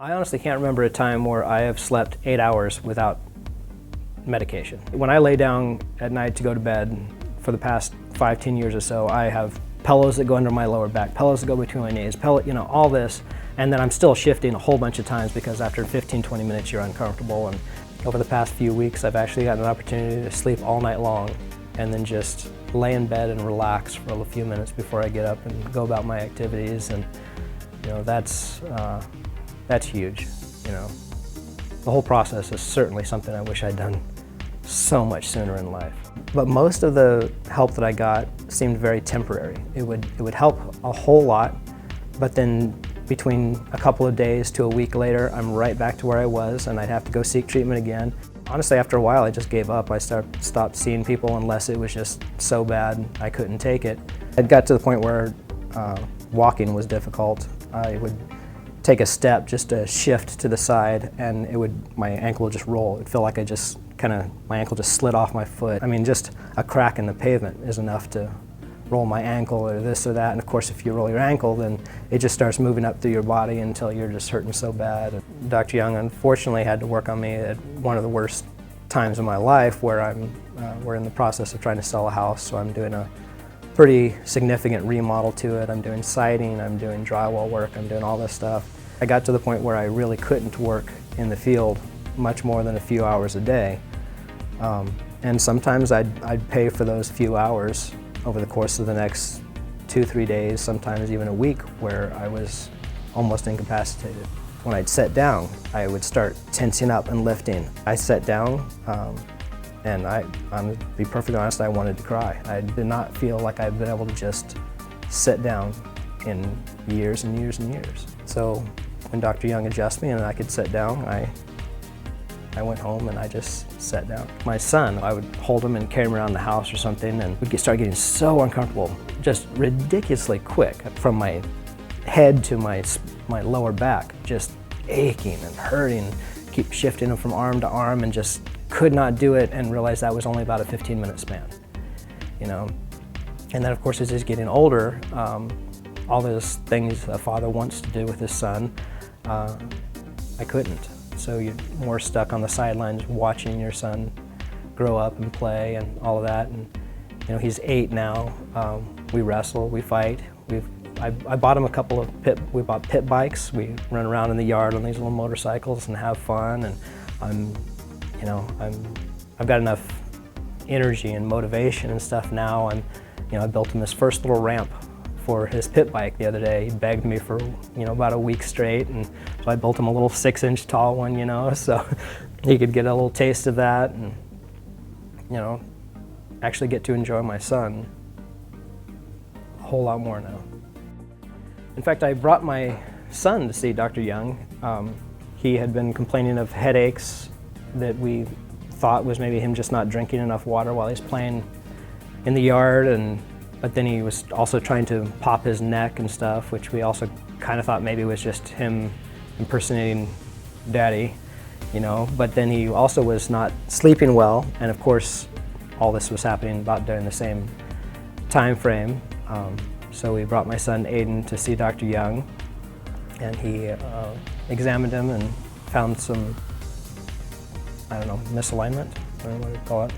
I honestly can't remember a time where I have slept 8 hours without medication. When I lay down at night to go to bed, for the past 5-10 years or so, I have pillows that go under my lower back, pillows that go between my knees, all this, and then I'm still shifting a whole bunch of times because after 15-20 minutes you're uncomfortable. And over the past few weeks I've actually gotten an opportunity to sleep all night long and then just lay in bed and relax for a few minutes before I get up and go about my activities. And that's huge. The whole process is certainly something I wish I'd done so much sooner in life. But most of the help that I got seemed very temporary. It would help a whole lot, but then between a couple of days to a week later, I'm right back to where I was and I'd have to go seek treatment again. Honestly, after a while, I just gave up. I stopped seeing people unless it was just so bad I couldn't take it. It got to the point where walking was difficult. I would take a step, just a shift to the side, and my ankle would just roll. It'd feel like my ankle just slid off my foot. I mean, just a crack in the pavement is enough to roll my ankle or this or that. And of course, if you roll your ankle, then it just starts moving up through your body until you're just hurting so bad. And Dr. Young unfortunately had to work on me at one of the worst times in my life where we're in the process of trying to sell a house, so I'm doing a pretty significant remodel to it. I'm doing siding, I'm doing drywall work, I'm doing all this stuff. I got to the point where I really couldn't work in the field much more than a few hours a day. And sometimes I'd pay for those few hours over the course of the next 2-3 days, sometimes even a week, where I was almost incapacitated. When I'd sit down, I would start tensing up and lifting. I sat down, and I'm to be perfectly honest, I wanted to cry. I did not feel like I'd been able to just sit down in years and years and years. So when Dr. Young adjusted me and I could sit down, I went home and I just sat down. My son, I would hold him and carry him around the house or something, and we'd start getting so uncomfortable, just ridiculously quick, from my head to my lower back, just aching and hurting, keep shifting him from arm to arm, and just could not do it, and realized that was only about a 15-minute span, And then of course, as he's getting older, all those things a father wants to do with his son, I couldn't. So you're more stuck on the sidelines watching your son grow up and play and all of that. And he's 8 now. We wrestle, we fight. I bought him a couple of we bought pit bikes. We run around in the yard on these little motorcycles and have fun. And I've got enough energy and motivation and stuff now. And I built him his first little ramp for his pit bike the other day. He begged me for about a week straight, and so I built him a little 6-inch tall one, so he could get a little taste of that, and actually get to enjoy my son a whole lot more now. In fact, I brought my son to see Dr. Young. He had been complaining of headaches that we thought was maybe him just not drinking enough water while he's playing in the yard, but then he was also trying to pop his neck and stuff, which we also kind of thought maybe was just him impersonating Daddy, But then he also was not sleeping well, and of course, all this was happening about during the same time frame. So we brought my son Aiden to see Dr. Young, and he examined him and found some, misalignment, I don't know what to call it.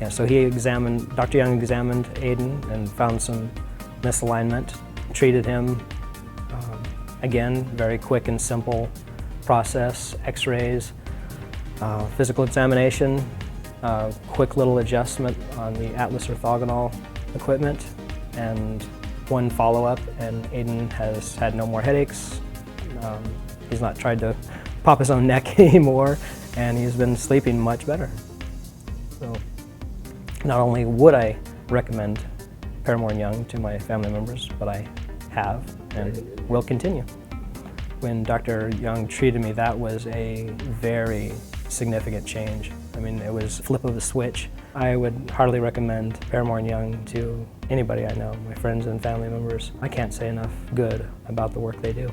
Yeah, so Dr. Young examined Aiden and found some misalignment, treated him. Again, very quick and simple process, x-rays, physical examination, quick little adjustment on the Atlas orthogonal equipment, and one follow-up, and Aiden has had no more headaches. He's not tried to pop his own neck anymore, and he's been sleeping much better. So, not only would I recommend Pairmore & Young to my family members, but I have and will continue. When Dr. Young treated me, that was a very significant change. I mean, it was a flip of a switch. I would heartily recommend Pairmore & Young to anybody I know, my friends and family members. I can't say enough good about the work they do.